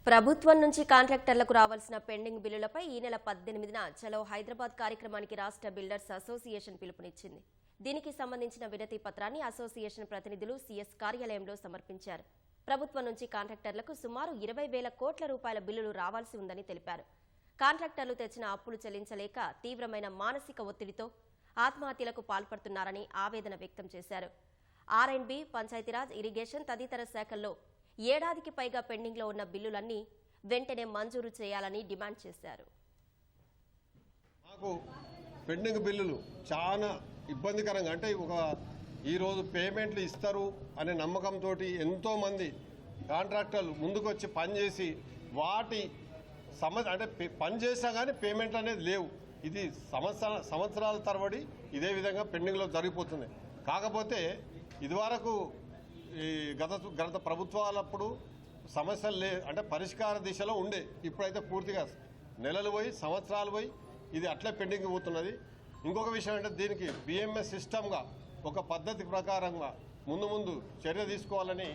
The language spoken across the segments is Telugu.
ప్రభుత్వం నుంచి కాంట్రాక్టర్లకు రావాల్సిన పెండింగ్ బిల్లులపై ఈ నెల 18న చలో హైదరాబాద్ కార్యక్రమానికి రాష్ట్ర బిల్డర్స్ అసోసియేషన్ పిలుపునిచ్చింది. దీనికి సంబంధించిన వినతి పత్రాన్ని అసోసియేషన్ ప్రతినిధులు సీఎస్ కార్యాలయంలో సమర్పించారు. ప్రభుత్వం నుంచి కాంట్రాక్టర్లకు సుమారు 20,000 కోట్ల రూపాయల బిల్లులు రావాల్సి ఉందని తెలిపారు. కాంట్రాక్టర్లు తెచ్చిన అప్పులు చెల్లించలేక తీవ్రమైన మానసిక ఒత్తిడితో ఆత్మహత్యలకు పాల్పడుతున్నారని ఆవేదన వ్యక్తం చేశారు. ఆర్&బి, పంచాయతీరాజ్, ఇరిగేషన్ తదితర శాఖల్లో ఏడాదికి పైగా పెండింగ్లో ఉన్న బిల్లులన్నీ వెంటనే మంజూరు చేయాలని డిమాండ్ చేశారు. మాకు పెండింగ్ బిల్లులు చాలా ఇబ్బందికరంగా, అంటే ఈరోజు పేమెంట్లు ఇస్తారు అనే నమ్మకంతో ఎంతోమంది కాంట్రాక్టర్లు ముందుకొచ్చి పనిచేసి వాటి పని చేసినా కానీ పేమెంట్లు అనేది లేవు. ఇది సంవత్సరాల తరబడి ఇదే విధంగా పెండింగ్లో జరిగిపోతుంది. కాకపోతే ఇదివరకు ఈ గత ప్రభుత్వాలప్పుడు సమస్యలు అంటే పరిష్కార దిశలో ఉండే, ఇప్పుడైతే పూర్తిగా నెలలు పోయి సంవత్సరాలు పోయి ఇది అట్లే పెండింగ్ పోతున్నది. ఇంకొక విషయం అంటే దీనికి బిఎంఎస్ సిస్టమ్గా ఒక పద్ధతి ప్రకారంగా ముందు చర్య తీసుకోవాలని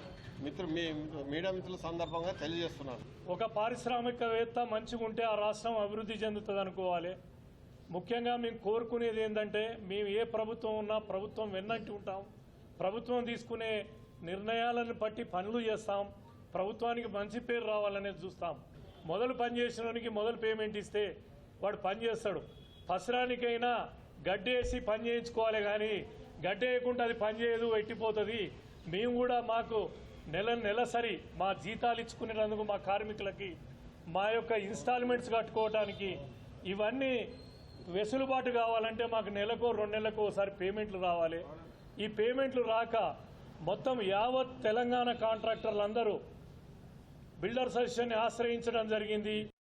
మీడియా మిత్రుల సందర్భంగా తెలియజేస్తున్నాను. ఒక పారిశ్రామికవేత్త మంచిగా ఉంటే ఆ రాష్ట్రం అభివృద్ధి చెందుతుంది అనుకోవాలి. ముఖ్యంగా మేము కోరుకునేది ఏంటంటే, మేము ఏ ప్రభుత్వం ఉన్నా ప్రభుత్వం వెన్నట్టు ఉంటాం. ప్రభుత్వం తీసుకునే నిర్ణయాలను బట్టి పనులు చేస్తాం. ప్రభుత్వానికి మంచి పేరు రావాలనేది చూస్తాం. మొదలు పని చేసినోనికి మొదలు పేమెంట్ ఇస్తే వాడు పని చేస్తాడు. పసరానికైనా గడ్డేసి పని చేయించుకోవాలి, కానీ గడ్డేయకుండా అది పని చేయదు, ఎట్టిపోతుంది. మేము కూడా మాకు నెలసరి మా జీతాలు ఇచ్చుకునేందుకు మా కార్మికులకి మా యొక్క ఇన్స్టాల్మెంట్స్ కట్టుకోవడానికి ఇవన్నీ వెసులుబాటు కావాలంటే మాకు నెలకు 2 నెలలకు ఒకసారి పేమెంట్లు రావాలి. ఈ పేమెంట్లు రాక మొత్తం యావత్ తెలంగాణ కాంట్రాక్టర్లందరూ బిల్డర్ అసోసియేషన్ని ఆశ్రయించడం జరిగింది.